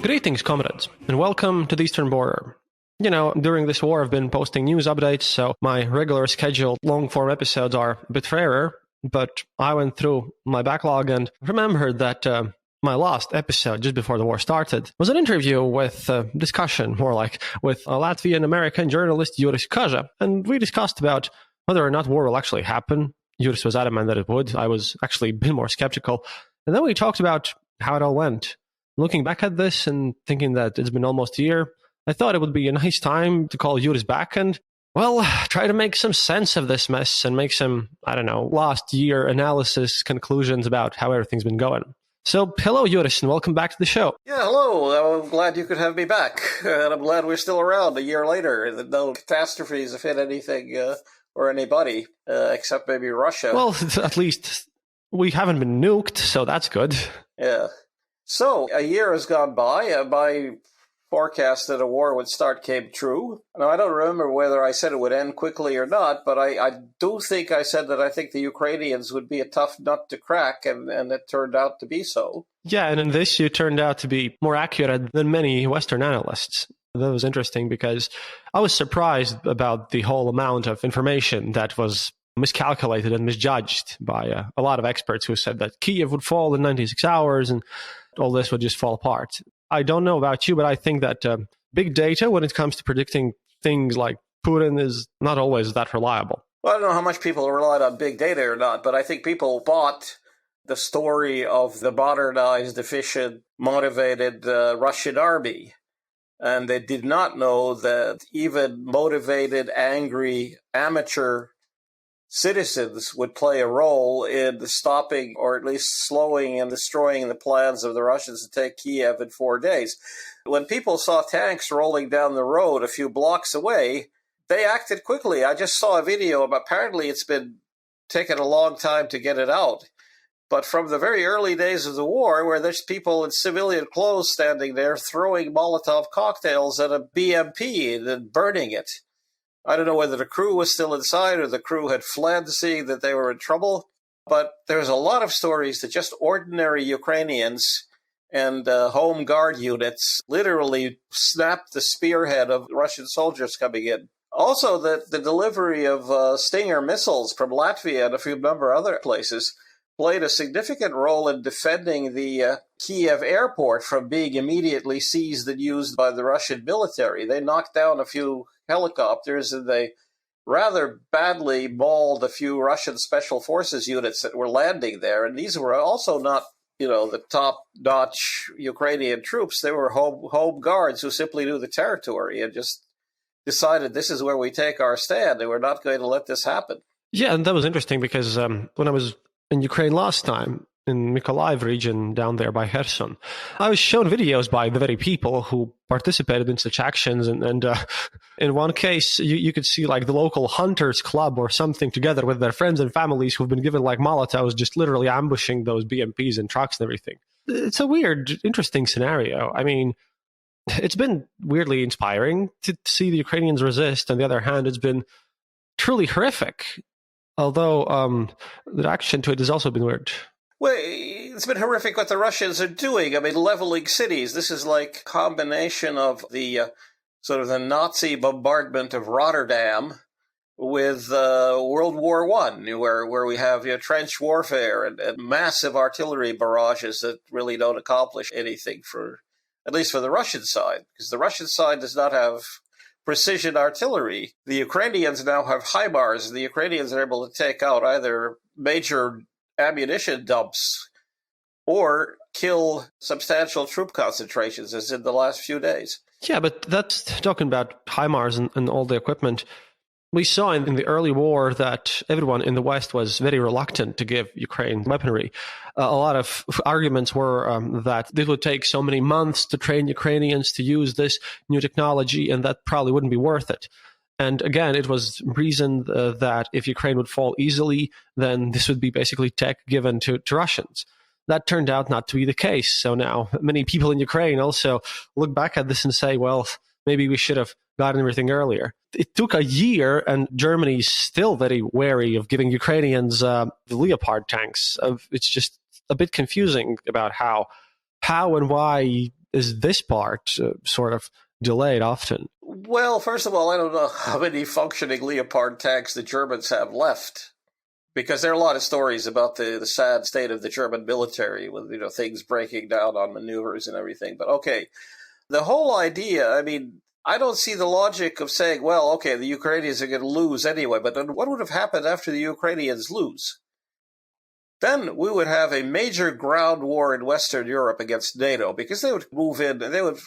Greetings, comrades, and welcome to the Eastern Border. During this war, I've been posting news updates, so my regular scheduled long-form episodes are a bit rarer, but I went through my backlog and remembered that my last episode, just before the war started, was an interview with discussion, more like, with a Latvian-American journalist, Juris Kaža, and we discussed about whether or not war will actually happen. Juris was adamant that it would. I was actually a bit more skeptical. And then we talked about how it all went. Looking back at this and thinking that it's been almost a year, I thought it would be a nice time to call Juris back and, well, try to make some sense of this mess and make some, last year analysis conclusions about how everything's been going. So, hello, Juris, and welcome back to the show. Yeah, hello. I'm glad you could have me back. And I'm glad we're still around a year later. That no catastrophes have hit anything or anybody, except maybe Russia. Well, at least we haven't been nuked, so that's good. Yeah. So, a year has gone by. My forecast that a war would start came true. Now, I don't remember whether I said it would end quickly or not, but I do think I said that I think the Ukrainians would be a tough nut to crack, and it turned out to be so. Yeah, and in this, you turned out to be more accurate than many Western analysts. That was interesting because I was surprised about the whole amount of information that was miscalculated and misjudged by a lot of experts who said that Kiev would fall in 96 hours and all this would just fall apart. I don't know about you, but I think that big data, when it comes to predicting things like Putin, is not always that reliable. Well, I don't know how much people relied on big data or not, but I think people bought the story of the modernized, efficient, motivated Russian army. And they did not know that even motivated, angry, amateur citizens would play a role in stopping or at least slowing and destroying the plans of the Russians to take Kiev in 4 days. When people saw tanks rolling down the road a few blocks away, they acted quickly. I just saw a video. Apparently it's been taking a long time to get it out. But from the very early days of the war, where there's people in civilian clothes standing there throwing Molotov cocktails at a BMP and then burning it. I don't know whether the crew was still inside or the crew had fled, seeing that they were in trouble. But there's a lot of stories that just ordinary Ukrainians and home guard units literally snapped the spearhead of Russian soldiers coming in. Also, the delivery of Stinger missiles from Latvia and a few number of other places played a significant role in defending the Kiev airport from being immediately seized and used by the Russian military. They knocked down a few helicopters and they rather badly mauled a few Russian special forces units that were landing there. And these were also not, the top-notch Ukrainian troops. They were home guards who simply knew the territory and just decided this is where we take our stand and we're not going to let this happen. Yeah, and that was interesting because when I was in Ukraine last time, in Mykolaiv region down there by Kherson, I was shown videos by the very people who participated in such actions. And in one case, you could see like the local hunters club or something together with their friends and families who've been given like Molotovs, just literally ambushing those BMPs and trucks and everything. It's a weird, interesting scenario. I mean, it's been weirdly inspiring to see the Ukrainians resist. On the other hand, it's been truly horrific. Although the reaction to it has also been weird. Well, it's been horrific what the Russians are doing. I mean, leveling cities. This is like a combination of the sort of the Nazi bombardment of Rotterdam with World War I, where we have trench warfare and massive artillery barrages that really don't accomplish anything at least for the Russian side, because the Russian side does not have precision artillery. The Ukrainians now have HIMARS. The Ukrainians are able to take out either major ammunition dumps or kill substantial troop concentrations, as in the last few days. Yeah, but that's talking about HIMARS and all the equipment. We saw in the early war that everyone in the West was very reluctant to give Ukraine weaponry. A lot of arguments were that it would take so many months to train Ukrainians to use this new technology, and that probably wouldn't be worth it. And again, it was reasoned that if Ukraine would fall easily, then this would be basically tech given to Russians. That turned out not to be the case. So now many people in Ukraine also look back at this and say, well, maybe we should have gotten everything earlier. It took a year, and Germany is still very wary of giving Ukrainians the Leopard tanks. It's just a bit confusing about how and why is this part sort of delayed often? Well, first of all, I don't know how many functioning Leopard tanks the Germans have left, because there are a lot of stories about the sad state of the German military with things breaking down on maneuvers and everything. But okay, the whole idea, I mean, I don't see the logic of saying, well, okay, the Ukrainians are going to lose anyway, but then what would have happened after the Ukrainians lose? Then we would have a major ground war in Western Europe against NATO, because they would move in, and they would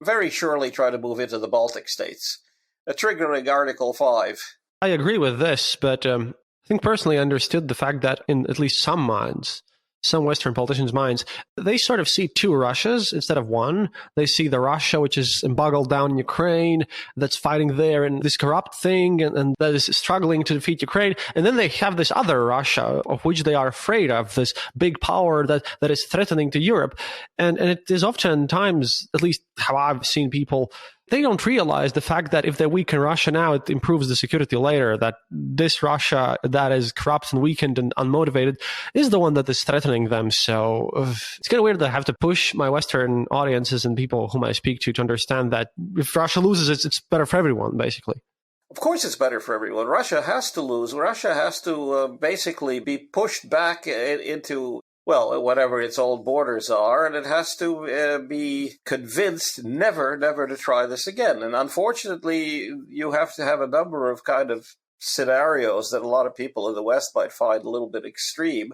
very surely try to move into the Baltic states, triggering Article 5. I agree with this, but I think personally I understood the fact that in at least some minds, some Western politicians' minds, they sort of see two Russias instead of one. They see the Russia which is boggled down in Ukraine, that's fighting there and this corrupt thing and that is struggling to defeat Ukraine. And then they have this other Russia of which they are afraid of, this big power that is threatening to Europe. And it is oftentimes, at least how I've seen people, they don't realize the fact that if they weaken Russia now, it improves the security later, that this Russia that is corrupt and weakened and unmotivated is the one that is threatening them. So it's kind of weird that I have to push my Western audiences and people whom I speak to understand that if Russia loses, it's better for everyone, basically. Of course it's better for everyone. Russia has to lose. Russia has to basically be pushed back into, well, whatever its old borders are, and it has to be convinced never to try this again. And unfortunately, you have to have a number of kind of scenarios that a lot of people in the West might find a little bit extreme.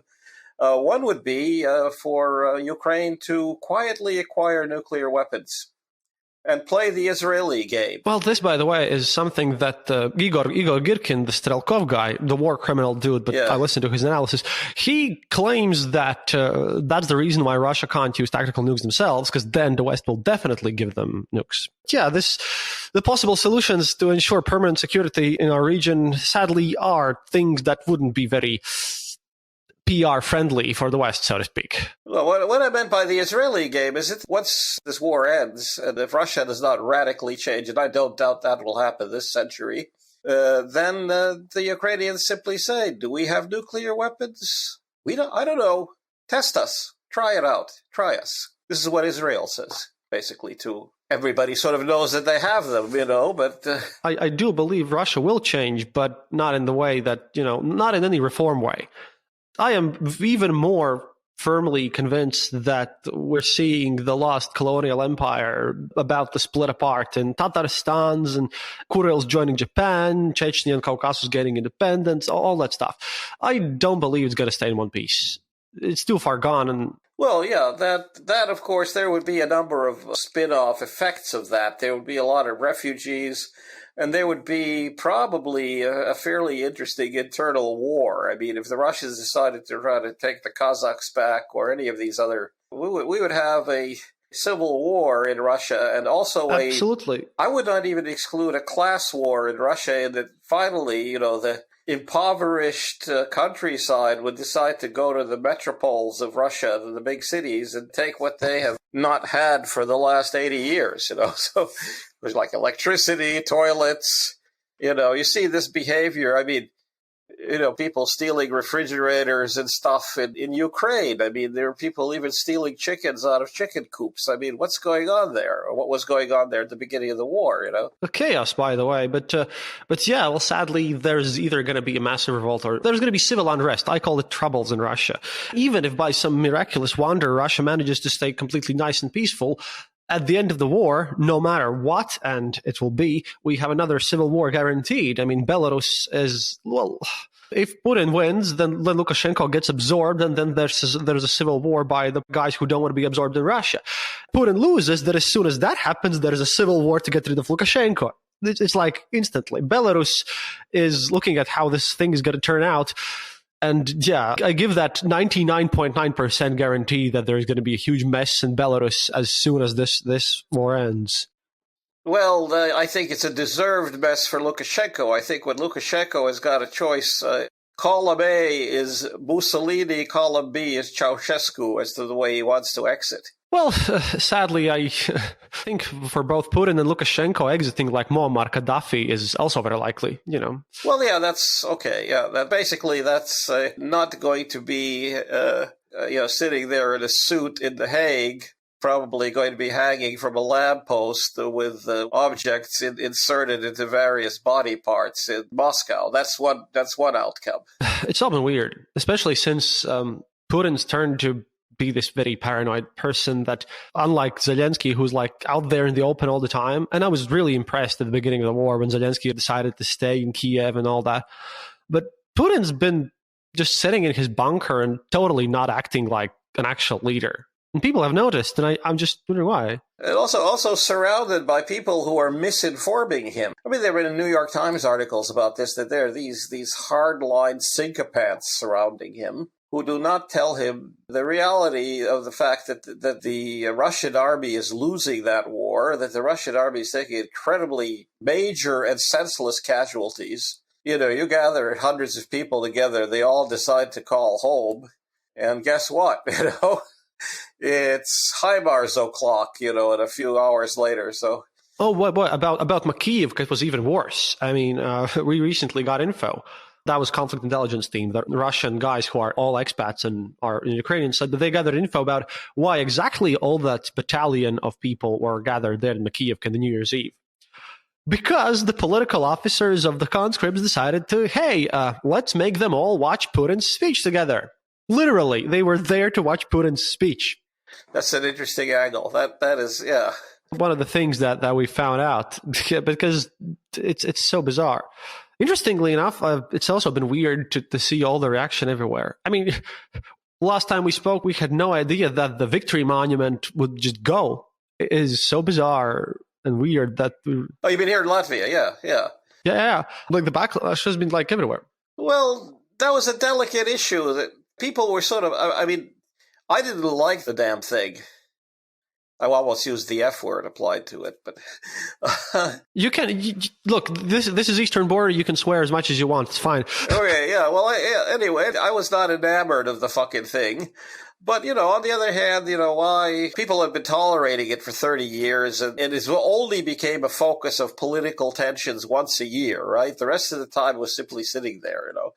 One would be for Ukraine to quietly acquire nuclear weapons and play the Israeli game. Well, this, by the way, is something that Igor Girkin, the Strelkov guy, the war criminal dude, but I listened to his analysis. He claims that that's the reason why Russia can't use tactical nukes themselves, because then the West will definitely give them nukes. Yeah, the possible solutions to ensure permanent security in our region, sadly, are things that wouldn't be very PR friendly for the West, so to speak. Well, what I meant by the Israeli game is that once this war ends, and if Russia does not radically change, and I don't doubt that will happen this century, then the Ukrainians simply say, do we have nuclear weapons? I don't know. Test us. Try it out. Try us. This is what Israel says, basically, to everybody sort of knows that they have them, but... I do believe Russia will change, but not in the way that, not in any reform way. I am even more firmly convinced that we're seeing the lost colonial empire about to split apart, and Tatarstans and Kurils joining Japan, Chechnya and Caucasus getting independence, all that stuff. I don't believe it's going to stay in one piece. It's too far gone. And well, yeah, that of course, there would be a number of spin-off effects of that. There would be a lot of refugees, and there would be probably a fairly interesting internal war. I mean, if the Russians decided to try to take the Kazakhs back or any of these other, we would have a civil war in Russia, and also absolutely. I would not even exclude a class war in Russia, and that finally, the impoverished countryside would decide to go to the metropoles of Russia, the big cities, and take what they have not had for the last 80 years, So there's like electricity, toilets, you see this behavior. I mean, people stealing refrigerators and stuff in Ukraine. I mean, there are people even stealing chickens out of chicken coops. I mean, what's going on there? Or what was going on there at the beginning of the war, The chaos, by the way. But yeah, well, sadly, there's either going to be a massive revolt or there's going to be civil unrest. I call it troubles in Russia. Even if by some miraculous wonder Russia manages to stay completely nice and peaceful, at the end of the war, no matter what, and it will be, we have another civil war guaranteed. I mean, Belarus is, well, if Putin wins, then Lukashenko gets absorbed, and then there's a civil war by the guys who don't want to be absorbed in Russia. Putin loses, then as soon as that happens, there's a civil war to get rid of Lukashenko. It's like instantly. Belarus is looking at how this thing is going to turn out. And yeah, I give that 99.9% guarantee that there's going to be a huge mess in Belarus as soon as this war ends. Well, I think it's a deserved mess for Lukashenko. I think when Lukashenko has got a choice, column A is Mussolini, column B is Ceausescu as to the way he wants to exit. Well, sadly, I think for both Putin and Lukashenko, exiting like Muammar Gaddafi is also very likely, Well, yeah, that's okay. Yeah, that's not going to be, sitting there in a suit in The Hague probably going to be hanging from a lamppost with objects inserted into various body parts in Moscow. That's one outcome. It's all been weird, especially since Putin's turned to be this very paranoid person that, unlike Zelensky, who's like out there in the open all the time. And I was really impressed at the beginning of the war when Zelensky decided to stay in Kiev and all that. But Putin's been just sitting in his bunker and totally not acting like an actual leader. And people have noticed, and I'm just wondering why. And also surrounded by people who are misinforming him. I mean, there have been New York Times articles about this, that there are these hardline sycophants surrounding him who do not tell him the reality of the fact that the Russian army is losing that war, that the Russian army is taking incredibly major and senseless casualties. You know, you gather hundreds of people together, they all decide to call home, and guess what? You know, it's HIMARS o'clock, you know, and a few hours later, so... Oh, what about Kyiv? It was even worse. I mean, we recently got info. That was conflict intelligence team. The Russian guys who are all expats and are in Ukrainian said that they gathered info about why exactly all that battalion of people were gathered there in Kyiv on the New Year's Eve. Because the political officers of the conscripts decided to, hey, let's make them all watch Putin's speech together. Literally, they were there to watch Putin's speech. That's an interesting angle. That is, yeah. One of the things that we found out, because it's so bizarre. Interestingly enough, it's also been weird to see all the reaction everywhere. I mean, last time we spoke, we had no idea that the Victory Monument would just go. It is so bizarre and weird that... Oh, you've been here in Latvia, yeah. Yeah. Like, the backlash has been, like, everywhere. Well, that was a delicate issue that people were sort of... I mean, I didn't like the damn thing. I almost used the F word applied to it, but... You can... look, this is Eastern Border. You can swear as much as you want. It's fine. Okay, yeah. Well, anyway, I was not enamored of the fucking thing. But, you know, on the other hand, you know, why people have been tolerating it for 30 years, and it only became a focus of political tensions once a year, right? The rest of the time was simply sitting there, you know.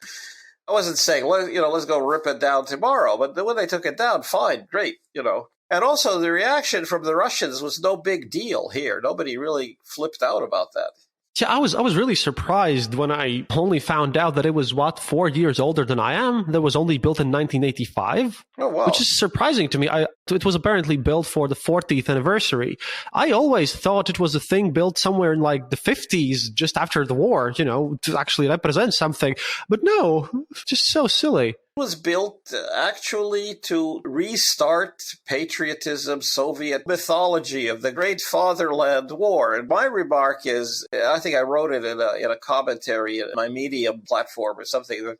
I wasn't saying, let's go rip it down tomorrow. But when they took it down, fine, great, you know. And also the reaction from the Russians was no big deal here. Nobody really flipped out about that. Yeah, I was really surprised when I only found out that it was, 4 years older than I am. That was only built in 1985. Oh, wow. Which is surprising to me. It was apparently built for the 40th anniversary. I always thought it was a thing built somewhere in like the 50s, just after the war, you know, to actually represent something. But no, just so silly. It was built actually to restart patriotism, Soviet mythology of the Great Fatherland War. And my remark is, I think I wrote it in a commentary in my Medium platform or something.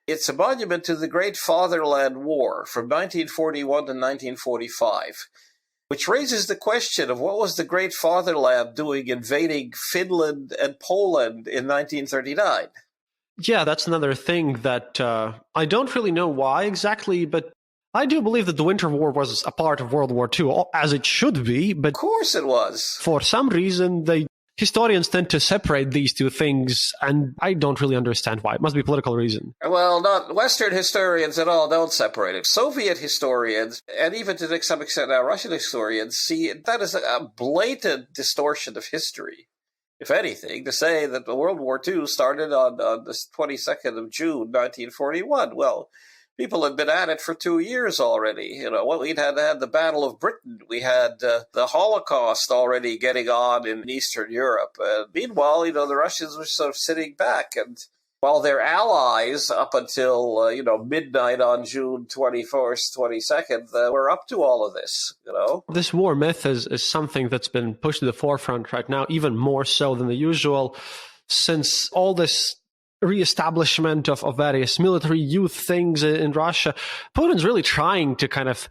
It's a monument to the Great Fatherland War from 1941 to 1945, which raises the question of what was the Great Fatherland doing invading Finland and Poland in 1939? Yeah, that's another thing that I don't really know why exactly, but I do believe that the Winter War was a part of World War II, as it should be. But of course it was. For some reason, historians tend to separate these two things, and I don't really understand why. It must be a political reason. Well, not Western historians at all don't separate it. Soviet historians, and even to some extent now Russian historians, see that as a blatant distortion of history. If anything, to say that the World War II started on the 22nd of June, 1941. Well, people had been at it for 2 years already. You know, we'd had the Battle of Britain. We had the Holocaust already getting on in Eastern Europe. Meanwhile, you know, the Russians were sort of sitting back, and while their allies up until, midnight on June 21st, 22nd, were up to all of this, you know. This war myth is something that's been pushed to the forefront right now, even more so than the usual, since all this reestablishment of various military youth things in Russia. Putin's really trying to kind of,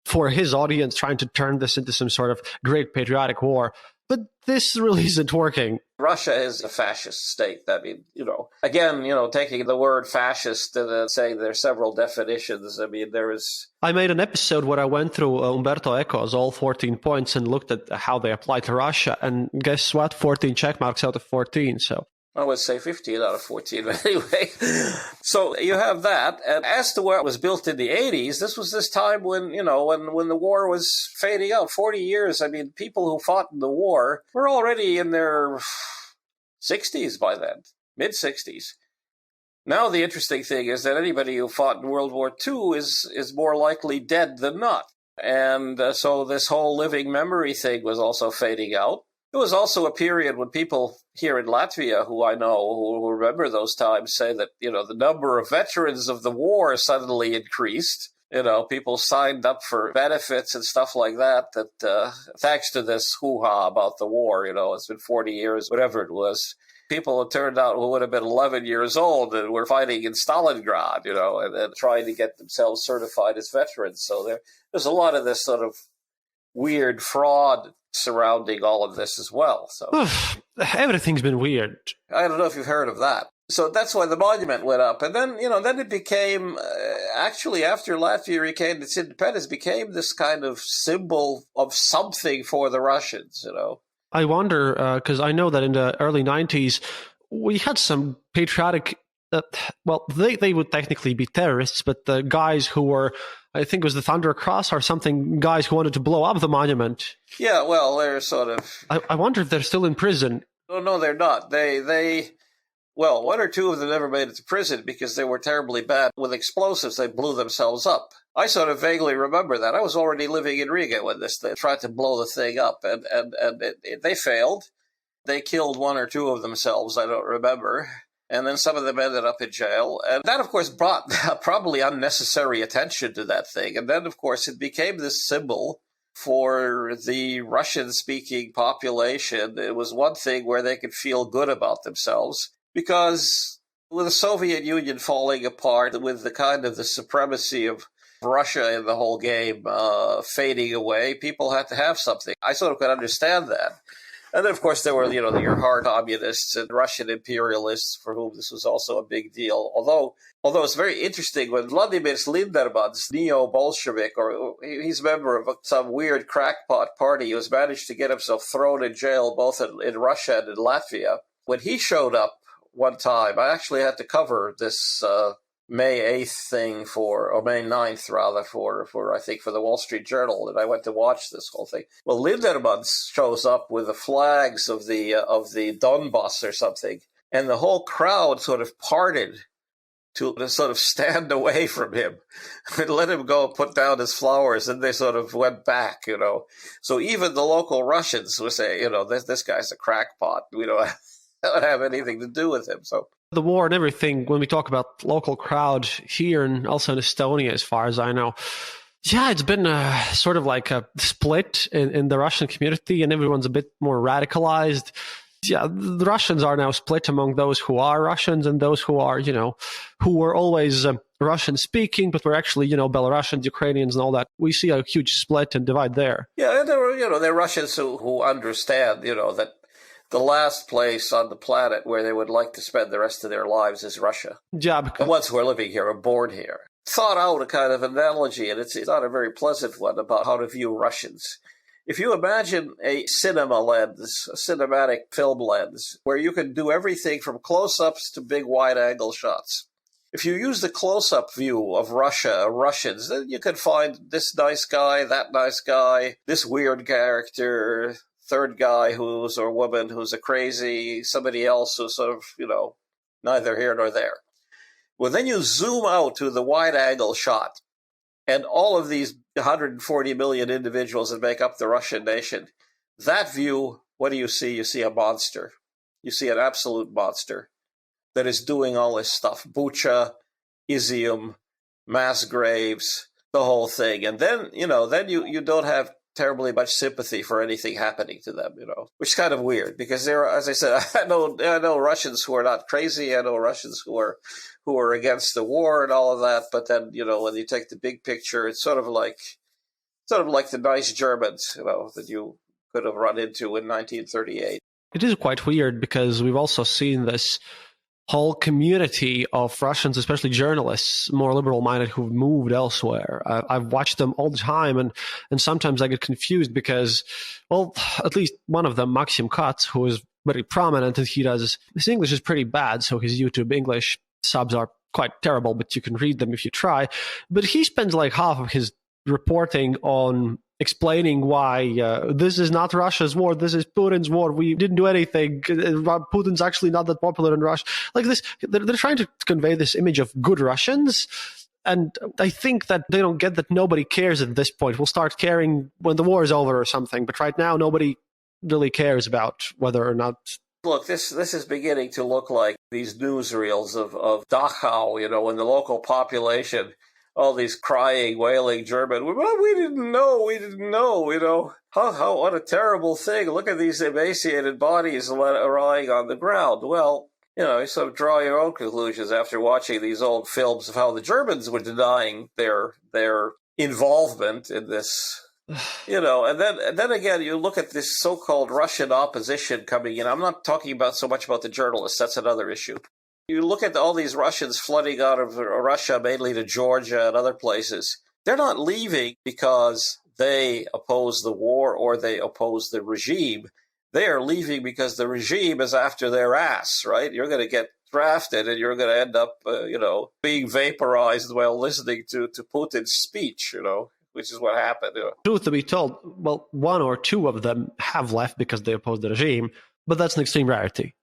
for his audience, trying to turn this into some sort of great patriotic war. But this really isn't working. Russia is a fascist state. I mean, again, taking the word fascist and saying there are several definitions. I mean, there is... I made an episode where I went through Umberto Eco's all 14 points and looked at how they apply to Russia. And guess what? 14 check marks out of 14. So I would say 15 out of 14, but anyway. So you have that. And as to what was built in the 80s, this was this time when, when the war was fading out. 40 years, I mean, people who fought in the war were already in their 60s by then, mid-60s. Now the interesting thing is that anybody who fought in World War II is more likely dead than not. And so this whole living memory thing was also fading out. It was also a period when people here in Latvia who I know, who remember those times, say that, the number of veterans of the war suddenly increased. People signed up for benefits and stuff like that, thanks to this hoo-ha about the war, it's been 40 years, whatever it was. People, it turned out, who would have been 11 years old and were fighting in Stalingrad, and trying to get themselves certified as veterans. So there's a lot of this sort of weird fraud surrounding all of this as well. So everything's been weird. I don't know if you've heard of that. So that's why the monument went up. And then, then it became, actually, after Latvia regained its independence, became this kind of symbol of something for the Russians, I wonder, because I know that in the early 90s, we had some patriotic, they would technically be terrorists, but the guys who were, I think it was the Thunder Cross or something, guys who wanted to blow up the monument. Yeah, well, they're sort of... I wonder if they're still in prison. No, they're not. Well, one or two of them never made it to prison because they were terribly bad with explosives. They blew themselves up. I sort of vaguely remember that. I was already living in Riga when they tried to blow the thing up, and they failed. They killed one or two of themselves, I don't remember. And then some of them ended up in jail. And that, of course, brought probably unnecessary attention to that thing. And then, of course, it became this symbol for the Russian-speaking population. It was one thing where they could feel good about themselves, because with the Soviet Union falling apart, with the kind of the supremacy of Russia in the whole game fading away, people had to have something. I sort of could understand that. And then, of course, there were, your hard communists and Russian imperialists for whom this was also a big deal. Although it's very interesting, when Vladimir Linderman's neo-Bolshevik, or he's a member of some weird crackpot party who's managed to get himself thrown in jail both in Russia and in Latvia, when he showed up one time, I actually had to cover this May 8th thing or May 9th rather, for I think for the Wall Street Journal, and I went to watch this whole thing. Well, Linderman shows up with the flags of the Donbass or something, and the whole crowd sort of parted to sort of stand away from him and let him go put down his flowers, and they sort of went back, So even the local Russians would say, this guy's a crackpot. We don't have anything to do with him. So the war and everything, when we talk about local crowd here and also in Estonia, as far as I know, yeah, it's been sort of like a split in the Russian community, and everyone's a bit more radicalized. Yeah, the Russians are now split among those who are Russians and those who are, who were always Russian speaking, but were actually, Belarusians, Ukrainians and all that. We see a huge split and divide there. Yeah, and there were, there are Russians who understand, that the last place on the planet where they would like to spend the rest of their lives is Russia. Yeah, the ones who are living here are born here. Thought out a kind of analogy, and it's not a very pleasant one, about how to view Russians. If you imagine a cinema lens, a cinematic film lens, where you can do everything from close-ups to big wide-angle shots. If you use the close-up view of Russia, Russians, then you can find this nice guy, that nice guy, this weird character, third guy or woman who's a crazy, somebody else who's sort of, neither here nor there. Well, then you zoom out to the wide-angle shot, and all of these 140 million individuals that make up the Russian nation, that view, what do you see? You see a monster. You see an absolute monster that is doing all this stuff. Bucha, Izium, mass graves, the whole thing. And then, then you don't have terribly much sympathy for anything happening to them, which is kind of weird, because there are, as I said, I know Russians who are not crazy. I know Russians who are against the war and all of that. But then, when you take the big picture, it's sort of like the nice Germans, that you could have run into in 1938. It is quite weird, because we've also seen this whole community of Russians, especially journalists, more liberal-minded, who've moved elsewhere. I've watched them all the time, and sometimes I get confused because, well, at least one of them, Maxim Katz, who is very prominent, and his English is pretty bad, so his YouTube English subs are quite terrible, but you can read them if you try. But he spends like half of his reporting on explaining why this is not Russia's war, this is Putin's war, we didn't do anything, Putin's actually not that popular in Russia. Like this, they're trying to convey this image of good Russians, and I think that they don't get that nobody cares at this point. We'll start caring when the war is over or something, but right now nobody really cares about whether or not. Look, this is beginning to look like these newsreels of Dachau, when the local population, all these crying, wailing German, well, we didn't know, How what a terrible thing. Look at these emaciated bodies lying on the ground. Well, you sort of draw your own conclusions after watching these old films of how the Germans were denying their involvement in this. And then again, you look at this so-called Russian opposition coming in. I'm not talking so much about the journalists. That's another issue. You look at all these Russians flooding out of Russia, mainly to Georgia and other places. They're not leaving because they oppose the war or they oppose the regime. They are leaving because the regime is after their ass, right? You're going to get drafted and you're going to end up, being vaporized while listening to Putin's speech, which is what happened. Truth to be told, well, one or two of them have left because they oppose the regime, but that's an extreme rarity.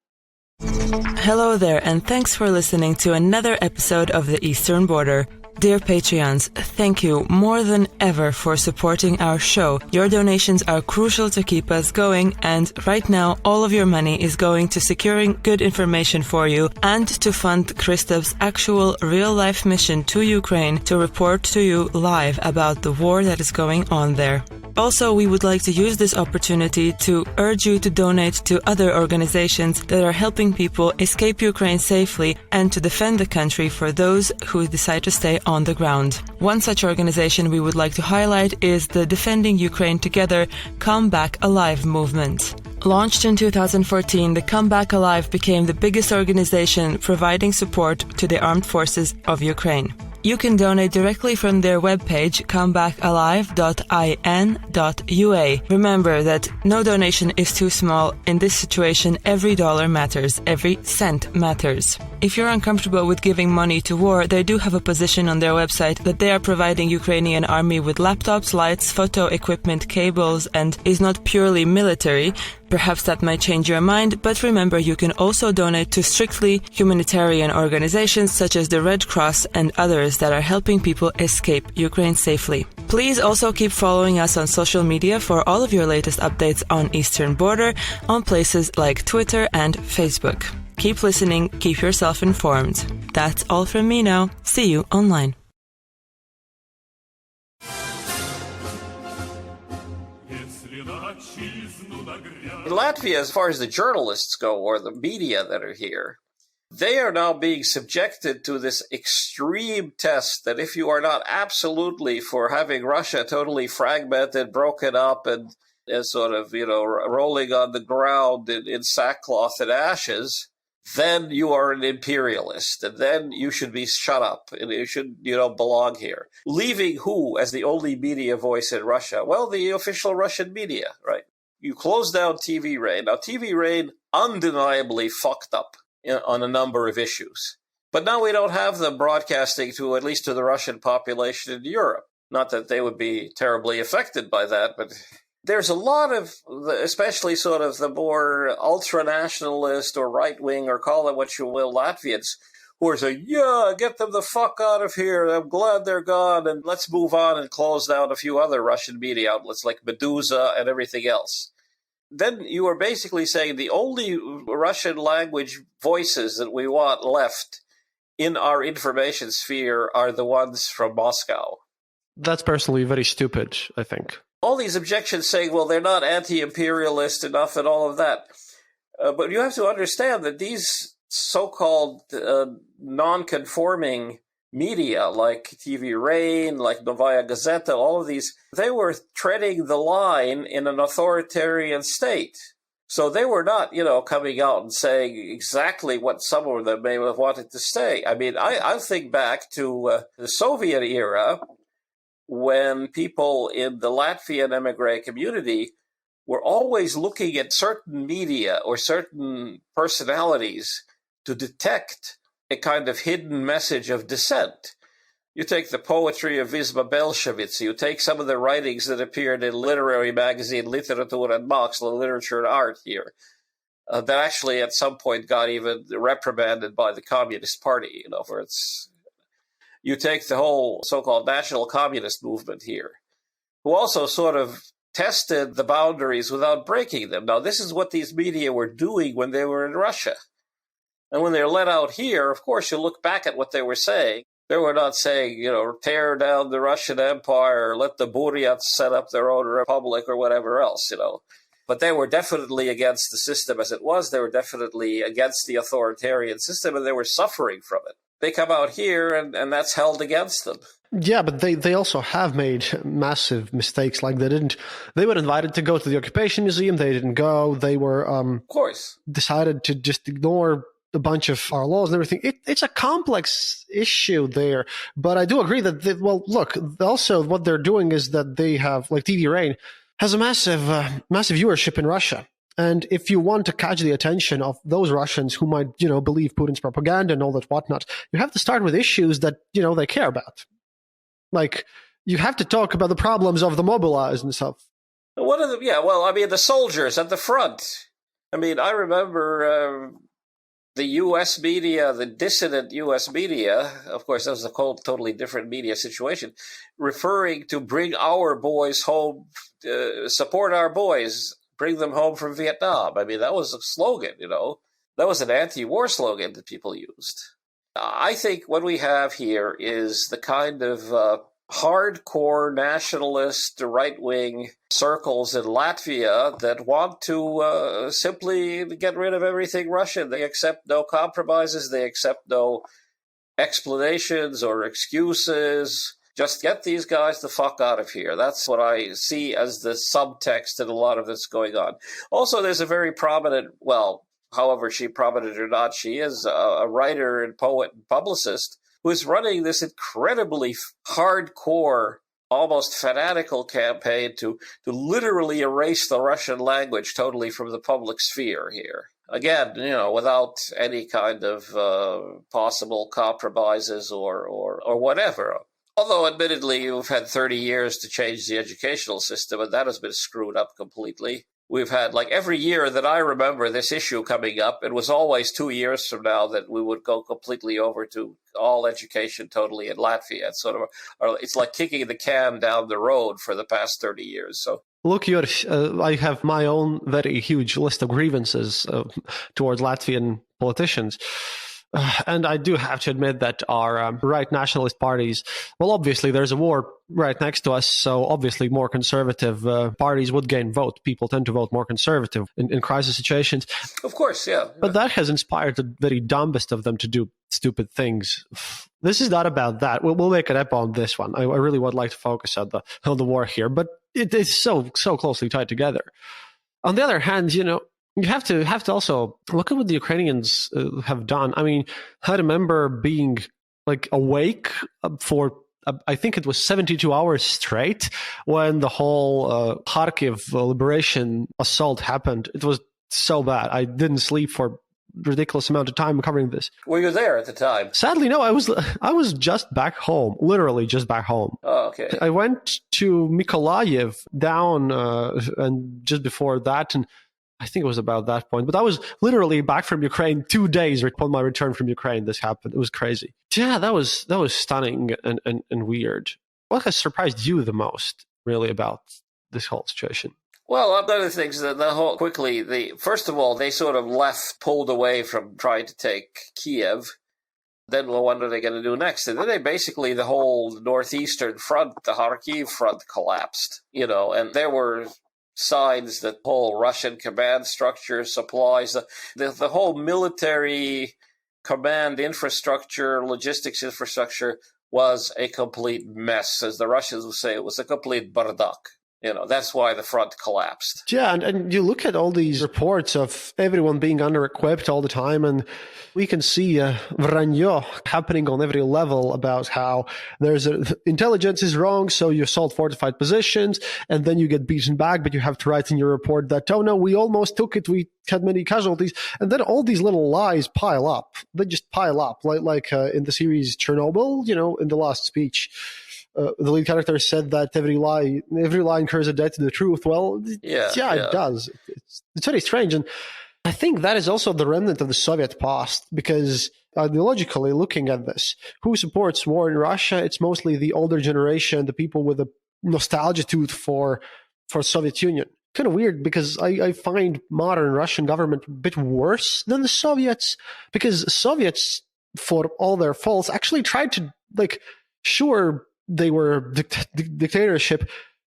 Hello there, and thanks for listening to another episode of The Eastern Border. Dear Patreons, thank you more than ever for supporting our show. Your donations are crucial to keep us going, and right now all of your money is going to securing good information for you and to fund Kristof's actual real-life mission to Ukraine to report to you live about the war that is going on there. Also, we would like to use this opportunity to urge you to donate to other organizations that are helping people escape Ukraine safely and to defend the country for those who decide to stay on the ground. One such organization we would like to highlight is the Defending Ukraine Together Come Back Alive movement. Launched in 2014, the Come Back Alive became the biggest organization providing support to the armed forces of Ukraine. You can donate directly from their webpage, comebackalive.in.ua. Remember that no donation is too small. In this situation, every dollar matters, every cent matters. If you're uncomfortable with giving money to war, they do have a position on their website that they are providing Ukrainian army with laptops, lights, photo equipment, cables, and is not purely military. Perhaps that might change your mind, but remember you can also donate to strictly humanitarian organizations such as the Red Cross and others that are helping people escape Ukraine safely. Please also keep following us on social media for all of your latest updates on Eastern Border on places like Twitter and Facebook. Keep listening, keep yourself informed. That's all from me now. See you online. In Latvia, as far as the journalists go, or the media that are here, they are now being subjected to this extreme test that if you are not absolutely for having Russia totally fragmented, broken up, and sort of, rolling on the ground in sackcloth and ashes, then you are an imperialist, and then you should be shut up, and you should, belong here. Leaving who as the only media voice in Russia? Well, the official Russian media, right? You close down TV Rain. Now, TV Rain undeniably fucked up on a number of issues. But now we don't have them broadcasting at least to the Russian population in Europe. Not that they would be terribly affected by that, but there's a lot of, especially sort of the more ultra-nationalist or right-wing, or call it what you will, Latvians, who are saying, yeah, get them the fuck out of here. I'm glad they're gone, and let's move on and close down a few other Russian media outlets like Medusa and everything else. Then you are basically saying the only Russian language voices that we want left in our information sphere are the ones from Moscow. That's personally very stupid, I think. All these objections saying, well, they're not anti-imperialist enough and all of that. But you have to understand that these so-called non-conforming media, like TV Rain, like Novaya Gazeta, all of these, they were treading the line in an authoritarian state. So they were not, coming out and saying exactly what some of them may have wanted to say. I mean, I think back to the Soviet era, when people in the Latvian emigre community were always looking at certain media or certain personalities to detect a kind of hidden message of dissent. You take the poetry of Wisma Belshevitz, you take some of the writings that appeared in literary magazine Literatur and Max, Literature and Art here, that actually at some point got even reprimanded by the Communist Party, for its... You take the whole so-called national communist movement here, who also sort of tested the boundaries without breaking them. Now, this is what these media were doing when they were in Russia. And when they're let out here, of course, you look back at what they were saying. They were not saying, tear down the Russian Empire, or let the Buryats set up their own republic or whatever else, But they were definitely against the system as it was. They were definitely against the authoritarian system, and they were suffering from it. They come out here, and that's held against them. Yeah, but they also have made massive mistakes. Like they were invited to go to the occupation museum. They didn't go. They were, of course, decided to just ignore a bunch of our laws and everything. It's a complex issue there. But I do agree that, look, also what they're doing is that they have, like TV Rain, has a massive viewership in Russia. And if you want to catch the attention of those Russians who might, believe Putin's propaganda and all that whatnot, you have to start with issues that, they care about. Like, you have to talk about the problems of the mobilized and stuff. One of them, the soldiers at the front. I remember the U.S. media, the dissident U.S. media, of course, that was a totally different media situation, referring to bring our boys home, support our boys, bring them home from Vietnam. That was a slogan, That was an anti-war slogan that people used. I think what we have here is the kind of hardcore nationalist right-wing circles in Latvia that want to simply get rid of everything Russian. They accept no compromises. They accept no explanations or excuses. Just get these guys the fuck out of here. That's what I see as the subtext in a lot of this going on. Also, there's a very prominent, however she prominent or not, she is a writer and poet and publicist who is running this incredibly hardcore, almost fanatical campaign to literally erase the Russian language totally from the public sphere here. Again, without any kind of possible compromises or whatever. Although, admittedly, you've had 30 years to change the educational system, and that has been screwed up completely. We've had, every year that I remember this issue coming up, it was always 2 years from now that we would go completely over to all education totally in Latvia. It's it's like kicking the can down the road for the past 30 years. So, look, Juris, I have my own very huge list of grievances towards Latvian politicians. And I do have to admit that our right nationalist parties, obviously there's a war right next to us, so obviously more conservative parties would gain vote. People tend to vote more conservative in crisis situations. Of course, yeah. But that has inspired the very dumbest of them to do stupid things. This is not about that. We'll make an ep on this one. I really would like to focus on the war here, but it is so closely tied together. On the other hand, you have to also look at what the Ukrainians have done. I remember being awake for I think it was 72 hours straight when the whole Kharkiv liberation assault happened. It was so bad. I didn't sleep for ridiculous amount of time covering this. Were you there at the time? Sadly, no. I was just back home, literally just back home. Oh, okay. I went to Mykolaiv down and just before that, and I think it was about that point. But I was literally back from Ukraine 2 days upon my return from Ukraine. This happened. It was crazy. Yeah, that was stunning and weird. What has surprised you the most, really, about this whole situation? Well, other things first of all, they sort of pulled away from trying to take Kiev. Then what are they going to do next? And then the whole northeastern front, the Kharkiv front, collapsed. And there were signs that the whole Russian command structure, supplies, the whole military command infrastructure, logistics infrastructure was a complete mess. As the Russians would say, it was a complete bardak. That's why the front collapsed. Yeah, and you look at all these reports of everyone being under-equipped all the time, and we can see vranье happening on every level about how intelligence is wrong, so you assault fortified positions, and then you get beaten back, but you have to write in your report that, oh no, we almost took it, we had many casualties, and then all these little lies pile up. They just pile up, like in the series Chernobyl, in the last speech. The lead character said that every lie incurs a debt to the truth. Well, yeah. It does. It's very strange. And I think that is also the remnant of the Soviet past, because ideologically looking at this, who supports war in Russia? It's mostly the older generation, the people with a nostalgia tooth for Soviet Union. Kind of weird, because I find modern Russian government a bit worse than the Soviets, because Soviets, for all their faults, actually tried to, sure, they were dictatorship,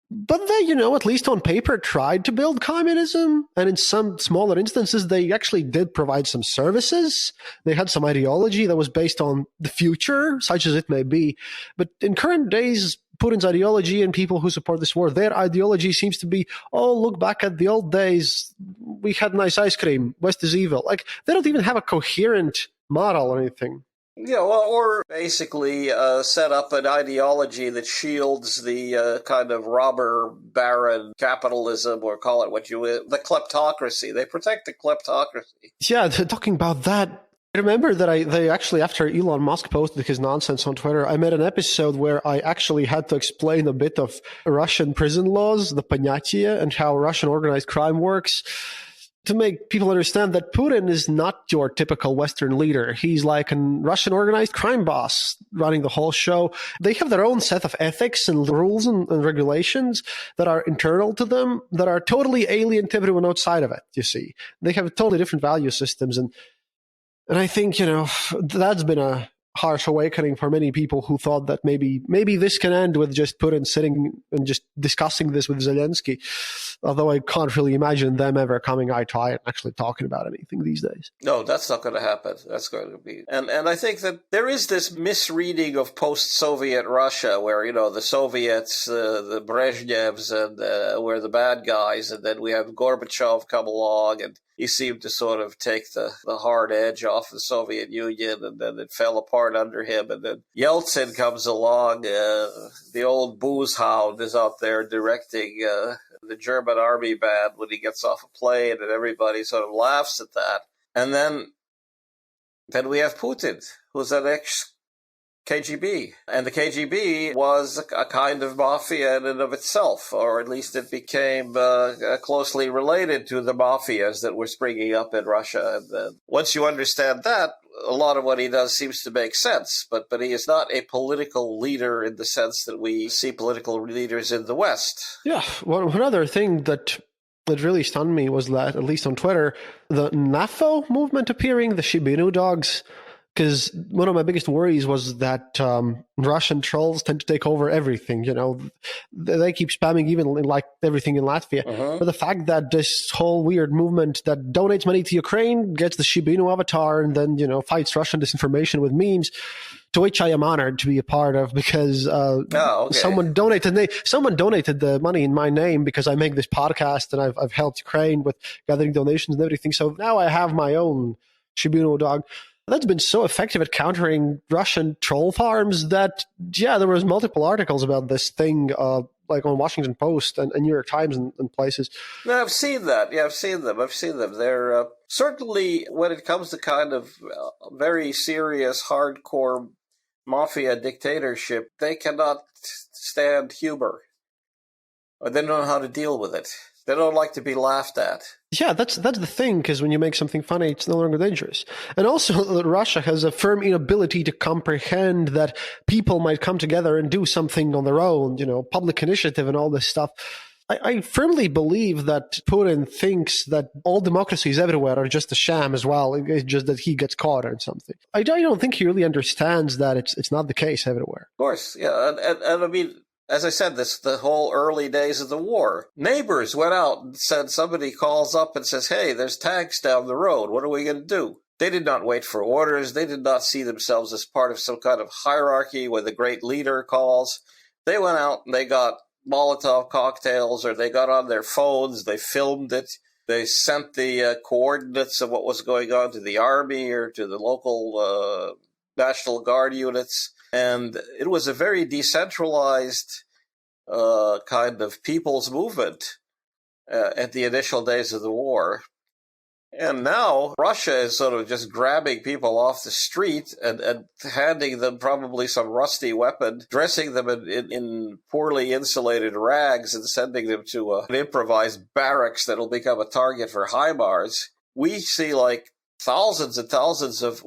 but they, at least on paper, tried to build communism. And in some smaller instances, they actually did provide some services. They had some ideology that was based on the future, such as it may be. But in current days, Putin's ideology and people who support this war, their ideology seems to be, oh, look back at the old days. We had nice ice cream. West is evil. They don't even have a coherent model or anything. Yeah, well, or basically set up an ideology that shields the kind of robber baron capitalism, or call it what you will, the kleptocracy. They protect the kleptocracy. Yeah, talking about that, I remember that they actually, after Elon Musk posted his nonsense on Twitter, I made an episode where I actually had to explain a bit of Russian prison laws, the понятие, and how Russian organized crime works, to make people understand that Putin is not your typical Western leader. He's like a Russian organized crime boss running the whole show. They have their own set of ethics and rules and regulations that are internal to them, that are totally alien to everyone outside of it, you see. They have totally different value systems. And I think, that's been a harsh awakening for many people who thought that maybe this can end with just Putin sitting and just discussing this with Zelensky. Although I can't really imagine them ever coming eye to eye and actually talking about anything these days. No, that's not going to happen. That's going to be... And I think that there is this misreading of post-Soviet Russia where, the Soviets, the Brezhnevs, and were the bad guys, and then we have Gorbachev come along, and he seemed to sort of take the hard edge off the Soviet Union, and then it fell apart under him. And then Yeltsin comes along. The old booze hound is out there directing the German army band when he gets off a plane, and everybody sort of laughs at that. And then we have Putin, who's an ex-KGB. And the KGB was a kind of mafia in and of itself, or at least it became closely related to the mafias that were springing up in Russia. And then once you understand that, a lot of what he does seems to make sense, but he is not a political leader in the sense that we see political leaders in the West. Yeah, one other thing that really stunned me was that, at least on Twitter, the NAFO movement appearing, the Shibinu dogs, because one of my biggest worries was that Russian trolls tend to take over everything. They keep spamming even like everything in Latvia. But the fact that this whole weird movement that donates money to Ukraine gets the Shibinu avatar and then fights Russian disinformation with memes, to which I am honored to be a part of, because someone donated the money in my name because I make this podcast and I've helped Ukraine with gathering donations and everything. So now I have my own Shibinu dog. That's been so effective at countering Russian troll farms that, there was multiple articles about this thing, like on Washington Post and New York Times and places. No, I've seen that. Yeah, I've seen them. They're certainly, when it comes to kind of very serious, hardcore mafia dictatorship, they cannot stand humor. Or they don't know how to deal with it. They don't like to be laughed at. Yeah, that's the thing, because when you make something funny, it's no longer dangerous. And also, Russia has a firm inability to comprehend that people might come together and do something on their own, public initiative and all this stuff. I firmly believe that Putin thinks that all democracies everywhere are just a sham as well. It's just that he gets caught on something. I don't think he really understands that it's not the case everywhere. Of course, yeah. And I mean, as I said, the whole early days of the war, neighbors went out and said, somebody calls up and says, hey, there's tanks down the road. What are we going to do? They did not wait for orders. They did not see themselves as part of some kind of hierarchy where the great leader calls. They went out and they got Molotov cocktails, or they got on their phones, they filmed it, they sent the coordinates of what was going on to the army or to the local National Guard units. And it was a very decentralized kind of people's movement at the initial days of the war. And now Russia is sort of just grabbing people off the street and handing them probably some rusty weapon, dressing them in poorly insulated rags and sending them to an improvised barracks that'll become a target for HIMARS. We see like thousands and thousands of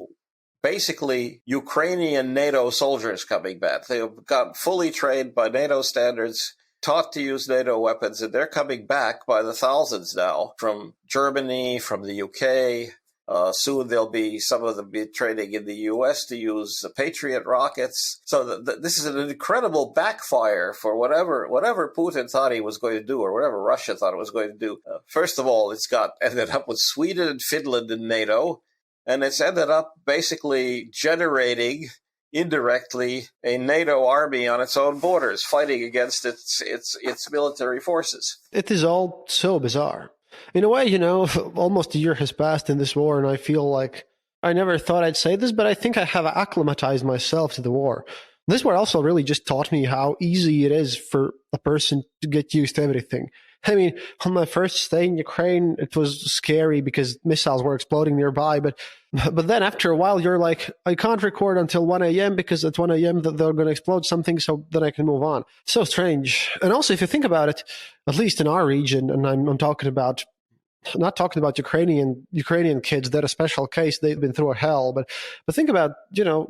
basically Ukrainian NATO soldiers coming back. They got fully trained by NATO standards, taught to use NATO weapons, and they're coming back by the thousands now from Germany, from the UK. Soon there'll be some of them be training in the US to use Patriot rockets. So this is an incredible backfire for whatever Putin thought he was going to do, or whatever Russia thought it was going to do. First of all, it's ended up with Sweden and Finland in NATO, and it's ended up basically generating indirectly a NATO army on its own borders, fighting against its military forces. It is all so bizarre. In a way, almost a year has passed in this war, and I feel like I never thought I'd say this, but I think I have acclimatized myself to the war. This war also really just taught me how easy it is for a person to get used to everything. I mean, on my first stay in Ukraine, it was scary because missiles were exploding nearby. But then after a while, you're like, I can't record until 1 a.m. because at 1 a.m. they're going to explode something, so then I can move on. So strange. And also, if you think about it, at least in our region, and I'm not talking about Ukrainian kids, they're a special case. They've been through a hell. But think about,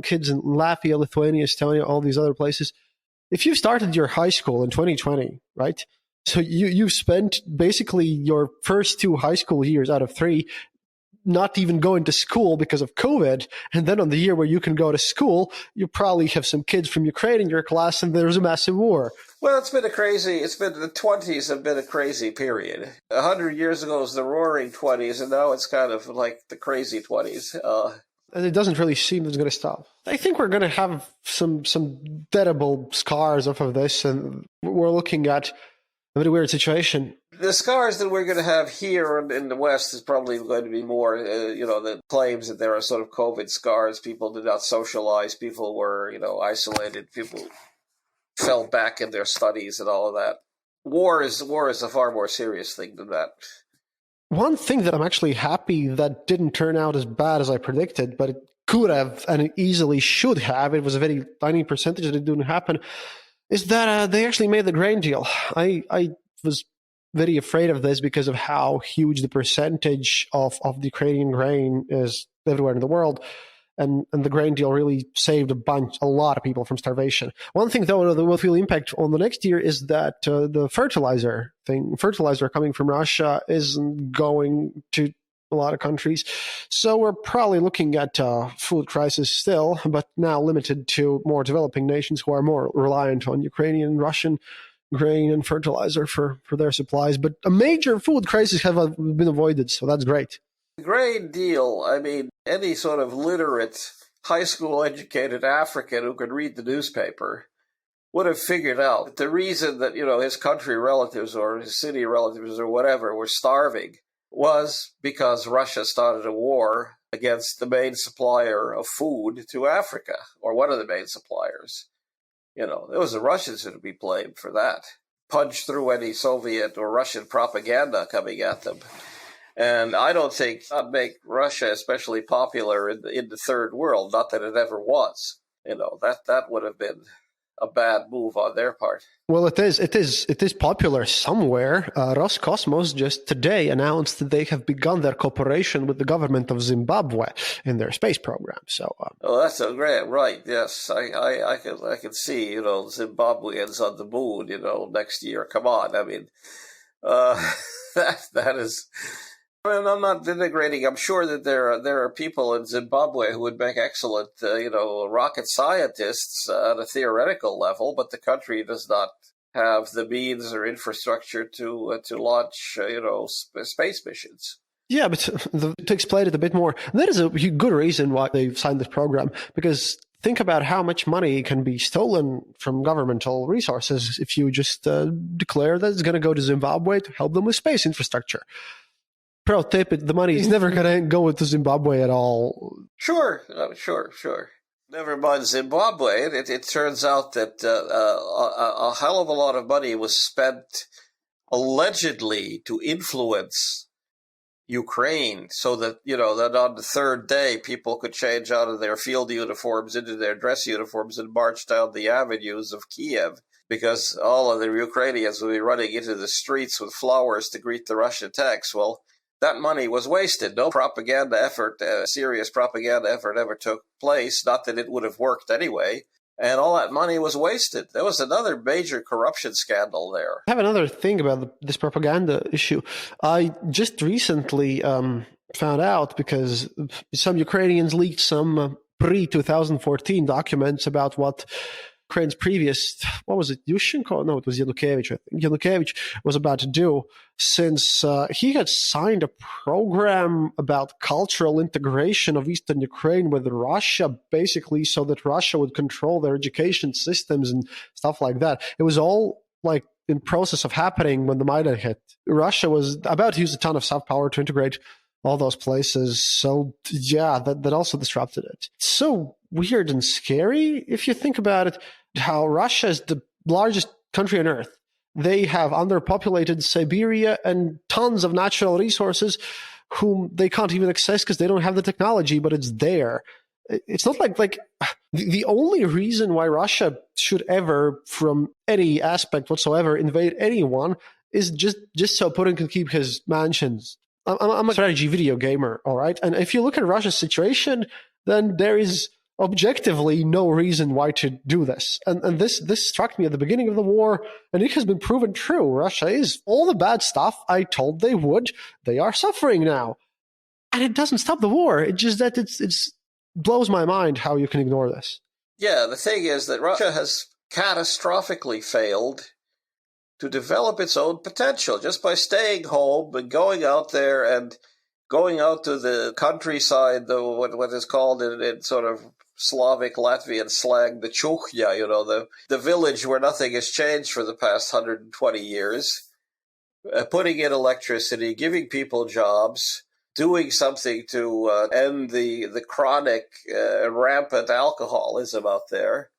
kids in Latvia, Lithuania, Estonia, all these other places. If you started your high school in 2020, right? So you spent basically your first 2 high school years out of 3 not even going to school because of COVID. And then on the year where you can go to school, you probably have some kids from Ukraine in your class, and there's a massive war. Well, the 20s have been a crazy period. 100 years ago was the roaring 20s, and now it's kind of like the crazy 20s. And it doesn't really seem it's going to stop. I think we're going to have some terrible scars off of this, and we're looking at a very weird situation. The scars that we're going to have here in the West is probably going to be more, the claims that there are sort of COVID scars. People did not socialize. People were, isolated. People fell back in their studies and all of that. War is a far more serious thing than that. One thing that I'm actually happy that didn't turn out as bad as I predicted, but it could have and it easily should have, it was a very tiny percentage that it didn't happen, is that they actually made the grain deal. I was very afraid of this because of how huge the percentage of the Ukrainian grain is everywhere in the world. And the grain deal really saved a lot of people from starvation. One thing, though, that will feel impact on the next year is that the fertilizer coming from Russia isn't going to a lot of countries. So we're probably looking at a food crisis still, but now limited to more developing nations who are more reliant on Ukrainian and Russian grain and fertilizer for their supplies. But a major food crisis have been avoided, so that's great. The grain deal, I mean, any sort of literate, high school educated African who could read the newspaper would have figured out that the reason that, his country relatives or his city relatives or whatever were starving was because Russia started a war against the main supplier of food to Africa, or one of the main suppliers. It was the Russians who would be blamed for that. Punch through any Soviet or Russian propaganda coming at them. And I don't think that'd make Russia especially popular in the third world, not that it ever was. That would have been a bad move on their part. Well, it is popular somewhere. Roscosmos just today announced that they have begun their cooperation with the government of Zimbabwe in their space program. So, that's a great, right? Yes, I can see Zimbabweans on the moon next year. Come on, I mean, that is. I'm not denigrating. I'm sure that there are people in Zimbabwe who would make excellent, rocket scientists at a theoretical level, but the country does not have the means or infrastructure to launch, space missions. Yeah, but to explain it a bit more, there is a good reason why they've signed this program, because think about how much money can be stolen from governmental resources if you just declare that it's going to go to Zimbabwe to help them with space infrastructure. Pro tip, the money is never going to go to Zimbabwe at all. Sure. Never mind Zimbabwe. It turns out that a hell of a lot of money was spent allegedly to influence Ukraine so that, that on the third day people could change out of their field uniforms into their dress uniforms and march down the avenues of Kiev, because all of the Ukrainians would be running into the streets with flowers to greet the Russian tanks. Well, that money was wasted. No propaganda effort, serious propaganda effort ever took place. Not that it would have worked anyway. And all that money was wasted. There was another major corruption scandal there. I have another thing about this propaganda issue. I just recently found out because some Ukrainians leaked some pre-2014 documents about what Ukraine's previous, what was it, Yushchenko? No, it was Yanukovych, I think. Yanukovych was about to do, since he had signed a program about cultural integration of Eastern Ukraine with Russia, basically so that Russia would control their education systems and stuff like that. It was all like in process of happening when the Maidan hit. Russia was about to use a ton of soft power to integrate all those places. So yeah, that also disrupted it. It's so weird and scary if you think about it, how Russia is the largest country on earth. They have underpopulated Siberia and tons of natural resources whom they can't even access because they don't have the technology, but it's there. It's not like the only reason why Russia should ever, from any aspect whatsoever, invade anyone is just so Putin can keep his mansions. I'm a strategy video gamer, all right? And if you look at Russia's situation, then there is objectively no reason why to do this. And this struck me at the beginning of the war, and it has been proven true. Russia is all the bad stuff I told they would. They are suffering now. And it doesn't stop the war. It's just that it's blows my mind how you can ignore this. Yeah, the thing is that Russia has catastrophically failed to develop its own potential just by staying home and going out there and going out to the countryside, what is called in sort of Slavic Latvian slang, the chukhya, the village where nothing has changed for the past 120 years, putting in electricity, giving people jobs, doing something to end the chronic, rampant alcoholism out there,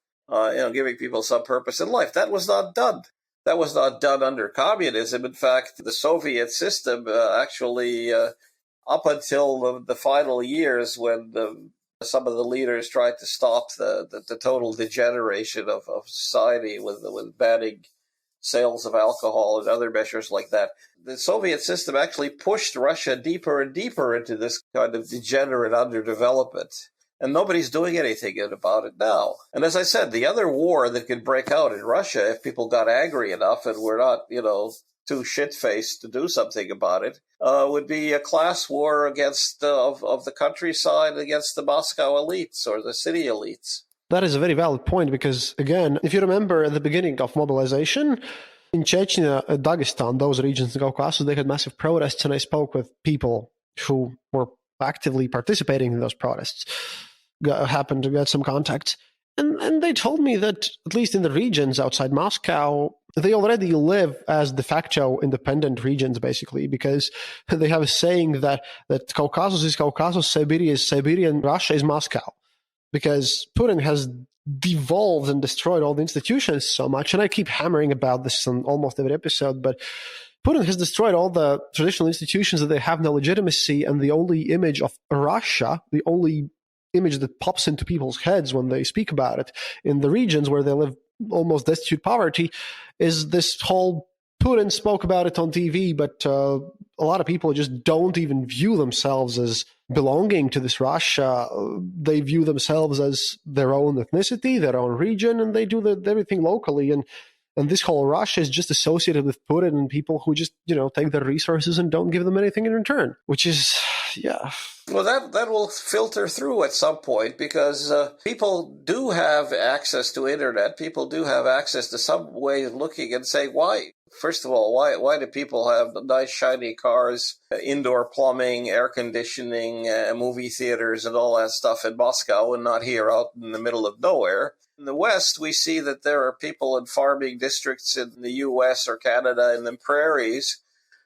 giving people some purpose in life. That was not done. That was not done under communism. In fact, the Soviet system actually, up until the final years when some of the leaders tried to stop the total degeneration of society with banning sales of alcohol and other measures like that, the Soviet system actually pushed Russia deeper and deeper into this kind of degenerate underdevelopment. And nobody's doing anything about it now. And as I said, the other war that could break out in Russia, if people got angry enough and were not, too shit-faced to do something about it, would be a class war against of the countryside against the Moscow elites or the city elites. That is a very valid point because, again, if you remember at the beginning of mobilization, in Chechnya, Dagestan, those regions in Caucasus, they had massive protests, and I spoke with people who were actively participating in those protests. Happened to get some contacts. And they told me that, at least in the regions outside Moscow, they already live as de facto independent regions, basically, because they have a saying that Caucasus is Caucasus, Siberia is Siberia, and Russia is Moscow. Because Putin has devolved and destroyed all the institutions so much, and I keep hammering about this on almost every episode, but Putin has destroyed all the traditional institutions that they have no legitimacy, and the only image of Russia, the only image that pops into people's heads when they speak about it in the regions where they live almost destitute poverty is this whole Putin spoke about it on TV, but a lot of people just don't even view themselves as belonging to this Russia. They view themselves as their own ethnicity, their own region, and they do everything locally. And this whole Russia is just associated with Putin and people who just, take their resources and don't give them anything in return, which is, yeah. Well, that will filter through at some point because people do have access to internet. People do have access to some way of looking and saying, why First of all, why do people have nice shiny cars, indoor plumbing, air conditioning, movie theaters, and all that stuff in Moscow and not here out in the middle of nowhere? In the West, we see that there are people in farming districts in the U.S. or Canada in the prairies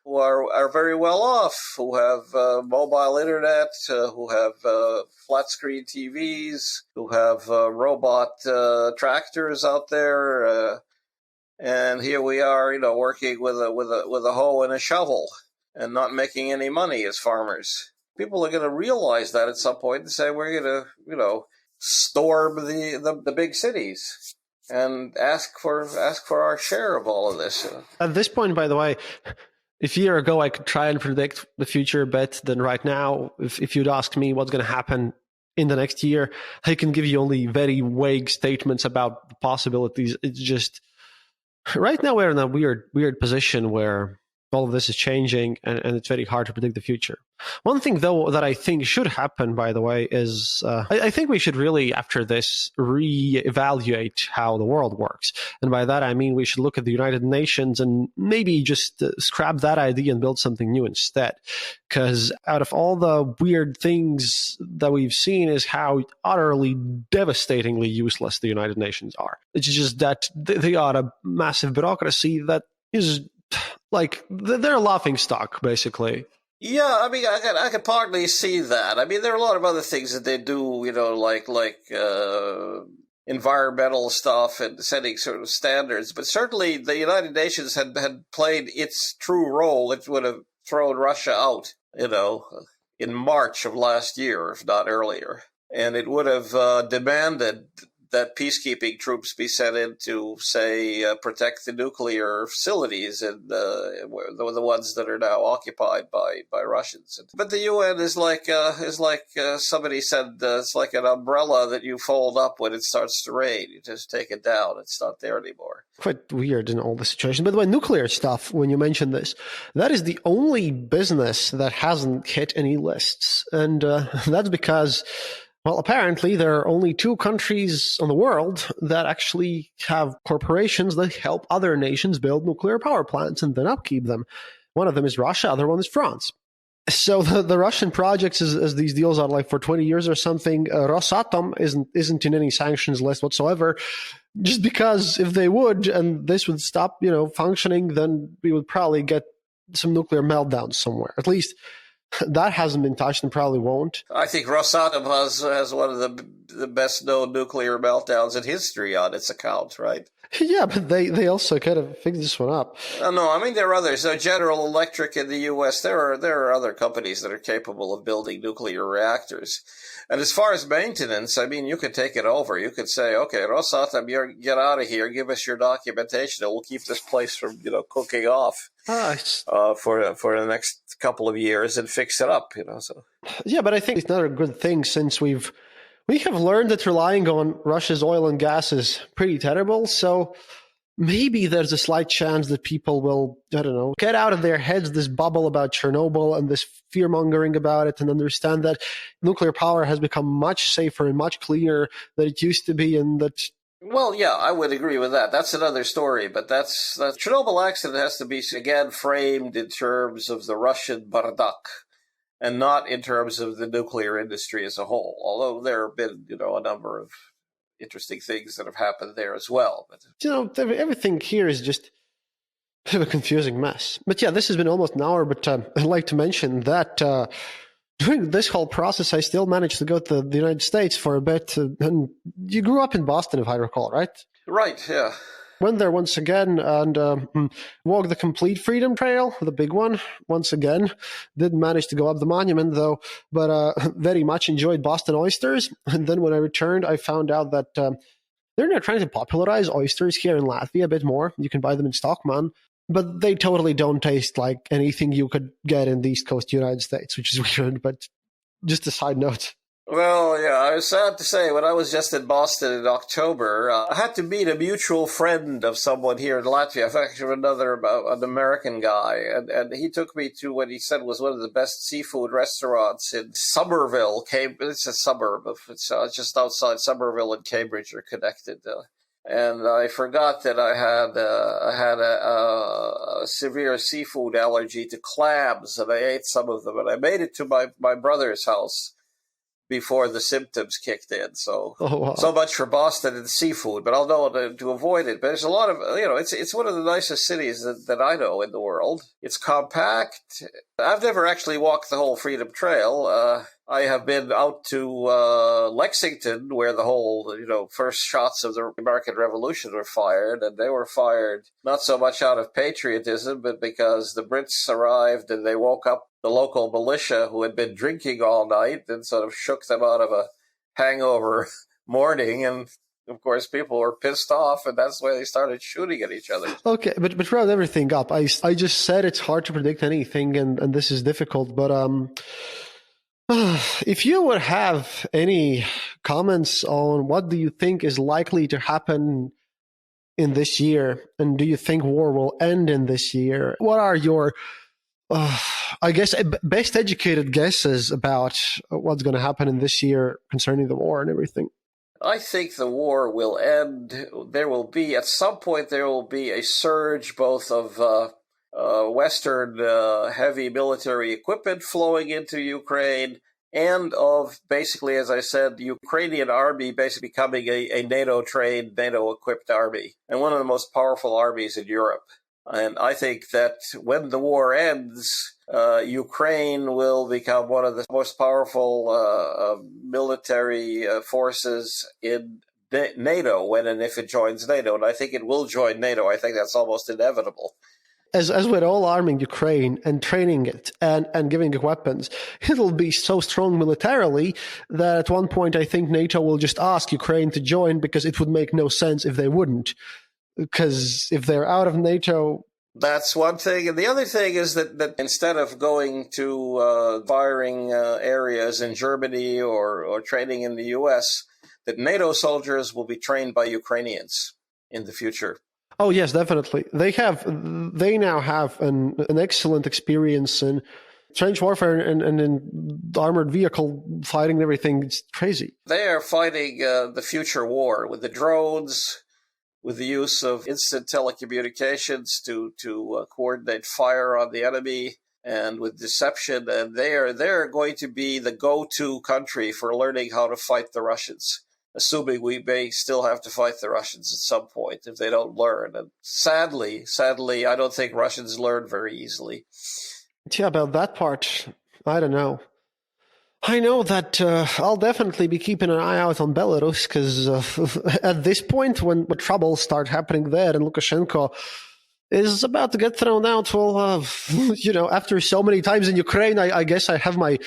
who are very well off, who have mobile internet, who have flat screen TVs, who have robot tractors out there. And here we are, working with a hoe and a shovel and not making any money as farmers. People are going to realize that at some point and say, we're going to, storm the big cities and ask for our share of all of this. At this point, by the way, if a year ago I could try and predict the future better than right now, if you'd ask me what's going to happen in the next year, I can give you only very vague statements about the possibilities. It's just, right now we're in a weird position where all of this is changing and it's very hard to predict the future. One thing, though, that I think should happen, by the way, is I think we should really, after this, reevaluate how the world works. And by that, I mean we should look at the United Nations and maybe just scrap that idea and build something new instead. Because out of all the weird things that we've seen is how utterly devastatingly useless the United Nations are. It's just that they are a massive bureaucracy that is like, they're a laughing stock, basically. Yeah, I mean, I could partly see that. I mean, there are a lot of other things that they do, like environmental stuff and setting sort of standards. But certainly the United Nations had played its true role. It would have thrown Russia out, in March of last year, if not earlier. And it would have demanded that peacekeeping troops be sent in to, say, protect the nuclear facilities and the ones that are now occupied by Russians. But the UN is like somebody said, it's like an umbrella that you fold up when it starts to rain. You just take it down; it's not there anymore. Quite weird in all the situations. By the way, nuclear stuff, when you mention this, that is the only business that hasn't hit any lists, and that's because, well, apparently there are only 2 countries in the world that actually have corporations that help other nations build nuclear power plants and then upkeep them. One of them is Russia, the other one is France. So the Russian projects, as these deals are like for 20 years or something, Rosatom isn't in any sanctions list whatsoever, just because if they would, and this would stop, functioning, then we would probably get some nuclear meltdowns somewhere. At least that hasn't been touched and probably won't. I think Rosatom has one of the best known nuclear meltdowns in history on its account, right? Yeah, but they also kind of fixed this one up. No, I mean, there are others. General Electric in the U.S., there are other companies that are capable of building nuclear reactors. And as far as maintenance, I mean, you could take it over. You could say, okay, Rosatom, get out of here. Give us your documentation. And we'll keep this place from, cooking off for the next couple of years and fix it up, So. Yeah, but I think it's not a good thing since we have learned that relying on Russia's oil and gas is pretty terrible. So maybe there's a slight chance that people will, get out of their heads this bubble about Chernobyl and this fear-mongering about it and understand that nuclear power has become much safer and much cleaner than it used to be, and that... Well, yeah, I would agree with that. That's another story, but that Chernobyl accident has to be, again, framed in terms of the Russian bardak and not in terms of the nuclear industry as a whole, although there have been, a number of interesting things that have happened there as well. But everything here is just a bit of a confusing mess. But yeah, this has been almost an hour, but I'd like to mention that during this whole process, I still managed to go to the United States for a bit. And you grew up in Boston, if I recall, right? Right, yeah. Went there once again and walked the complete Freedom Trail, the big one, once again. Didn't manage to go up the monument, though, but very much enjoyed Boston oysters. And then when I returned, I found out that they're now trying to popularize oysters here in Latvia a bit more. You can buy them in Stockman, but they totally don't taste like anything you could get in the East Coast United States, which is weird, but just a side note. Well, yeah, I was sad to say, when I was just in Boston in October, I had to meet a mutual friend of someone here in Latvia, actually an American guy, and he took me to what he said was one of the best seafood restaurants in Somerville. It's a suburb it's just outside Somerville and Cambridge are connected. And I forgot that I had a severe seafood allergy to clams, and I ate some of them. And I made it to my brother's house before the symptoms kicked in. So, So much for Boston and seafood, but I'll know to avoid it. But there's a lot of, it's one of the nicest cities that I know in the world. It's compact. I've never actually walked the whole Freedom Trail. I have been out to Lexington, where the whole, first shots of the American Revolution were fired, and they were fired not so much out of patriotism, but because the Brits arrived and they woke up the local militia who had been drinking all night and sort of shook them out of a hangover morning. And of course, people were pissed off, and that's why they started shooting at each other. Okay, but round everything up. I just said it's hard to predict anything, and this is difficult. But if you would have any comments on what do you think is likely to happen in this year, and do you think war will end in this year? What are your I guess best educated guesses about what's going to happen in this year concerning the war and everything? I think the war will end. At some point, there will be a surge both of Western heavy military equipment flowing into Ukraine, and of basically, as I said, the Ukrainian army basically becoming a NATO-trained, NATO-equipped army, and one of the most powerful armies in Europe. And I think that when the war ends, Ukraine will become one of the most powerful military forces in NATO when and if it joins NATO. And I think it will join NATO. I think that's almost inevitable. As with all arming Ukraine and training it and giving it weapons, it'll be so strong militarily that at one point I think NATO will just ask Ukraine to join, because it would make no sense if they wouldn't. Because if they're out of NATO... That's one thing. And the other thing is that instead of going to firing areas in Germany or training in the U.S., that NATO soldiers will be trained by Ukrainians in the future. Oh, yes, definitely. They now have an excellent experience in trench warfare and in armored vehicle fighting and everything. It's crazy. They are fighting the future war with the drones, with the use of instant telecommunications to coordinate fire on the enemy, and with deception. And they're going to be the go-to country for learning how to fight the Russians, assuming we may still have to fight the Russians at some point if they don't learn. And sadly, I don't think Russians learn very easily. Yeah, about that part, I don't know. I know that I'll definitely be keeping an eye out on Belarus, because at this point, when troubles start happening there and Lukashenko is about to get thrown out, well, after so many times in Ukraine, I guess I have my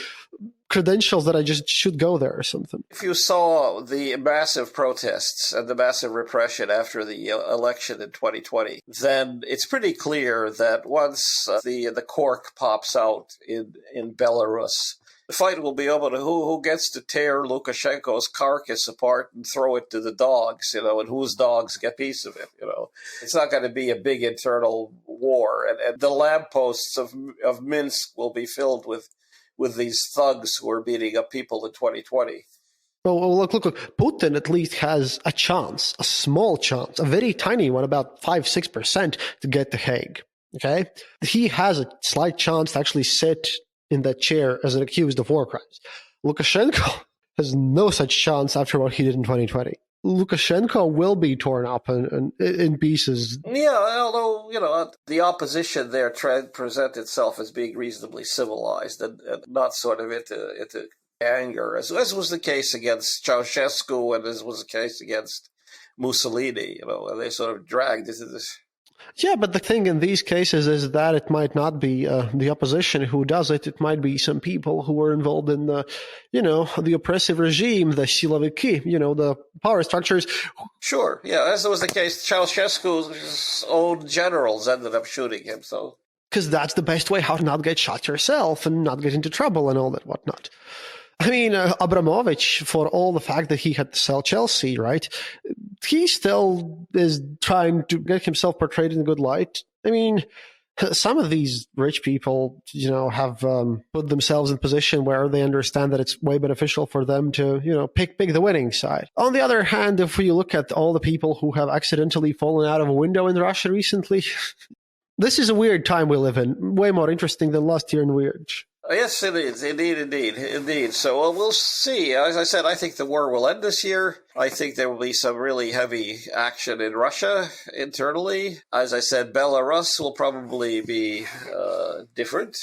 credentials that I just should go there or something. If you saw the massive protests and the massive repression after the election in 2020, then it's pretty clear that once the cork pops out in Belarus, the fight will be over to who gets to tear Lukashenko's carcass apart and throw it to the dogs, and whose dogs get a piece of it, It's not going to be a big internal war. And the lampposts of Minsk will be filled with these thugs who are beating up people in 2020. Well, look, Putin at least has a chance, a small chance, a very tiny one, about 5-6% to get to Hague, okay? He has a slight chance to actually sit in that chair as an accused of war crimes. Lukashenko has no such chance after what he did in 2020. Lukashenko will be torn up in pieces. Yeah, although, the opposition there tried to present itself as being reasonably civilized and not sort of into anger, as was the case against Ceausescu and as was the case against Mussolini, and they sort of dragged into this. Yeah, but the thing in these cases is that it might not be the opposition who does it. It might be some people who were involved in the oppressive regime, the siloviki, the power structures. Sure, yeah, as was the case, Ceausescu's own generals ended up shooting him, so. Because that's the best way how to not get shot yourself and not get into trouble and all that whatnot. I mean, Abramovich, for all the fact that he had to sell Chelsea, right? He still is trying to get himself portrayed in a good light. I mean, some of these rich people, have put themselves in a position where they understand that it's way beneficial for them to, pick the winning side. On the other hand, if you look at all the people who have accidentally fallen out of a window in Russia recently, this is a weird time we live in. Way more interesting than last year in weird. Yes, it is. Indeed. So we'll see. As I said, I think the war will end this year. I think there will be some really heavy action in Russia internally. As I said, Belarus will probably be different.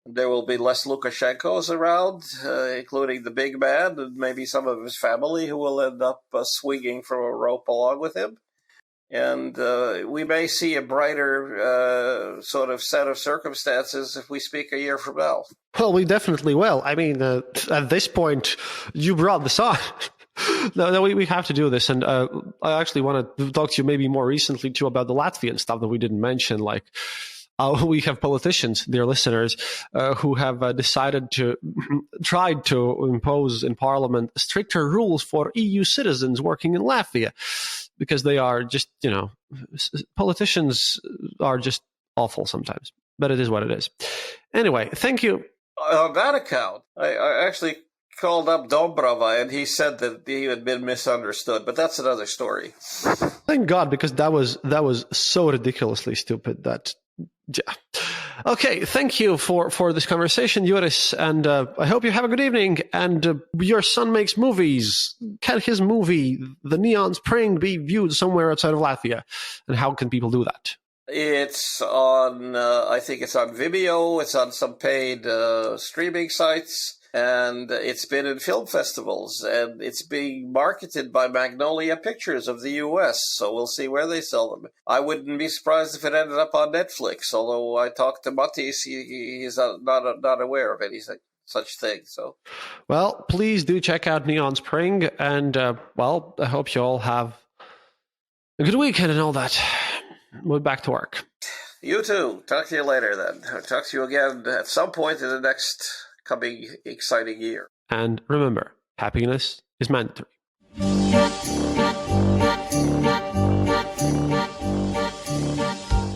There will be less Lukashenkos around, including the big man and maybe some of his family who will end up swinging from a rope along with him. And we may see a brighter sort of set of circumstances if we speak a year from now. Well, we definitely will. I mean, at this point, you brought this on. No, we have to do this. And I actually want to talk to you maybe more recently, too, about the Latvian stuff that we didn't mention. Like, we have politicians, dear listeners, who have tried to impose in Parliament stricter rules for EU citizens working in Latvia. Because they are just, politicians are just awful sometimes. But it is what it is. Anyway, thank you. On that account, I actually called up Dombrava, and he said that he had been misunderstood. But that's another story. Thank God, because that was so ridiculously stupid that... Yeah. Okay, thank you for this conversation, Juris, and I hope you have a good evening. And your son makes movies. Can his movie, The Neon Spring, be viewed somewhere outside of Latvia? And how can people do that? It's on, I think it's on Vimeo. It's on some paid streaming sites. And it's been in film festivals, and it's being marketed by Magnolia Pictures of the U.S., so we'll see where they sell them. I wouldn't be surprised if it ended up on Netflix, although I talked to Mattis, he's not aware of any such thing. So, well, please do check out Neon Spring, and, I hope you all have a good weekend and all that. We're back to work. You too. Talk to you later, then. I'll talk to you again at some point in the next... coming exciting year. And remember, happiness is mandatory.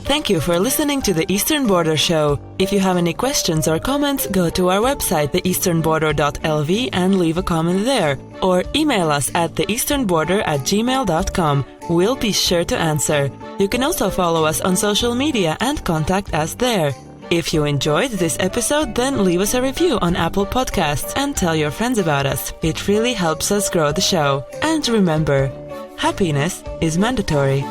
Thank you for listening to the Eastern Border Show. If you have any questions or comments, go to our website, theeasternborder.lv, and leave a comment there. Or email us at theeasternborder@gmail.com. We'll be sure to answer. You can also follow us on social media and contact us there. If you enjoyed this episode, then leave us a review on Apple Podcasts and tell your friends about us. It really helps us grow the show. And remember, happiness is mandatory.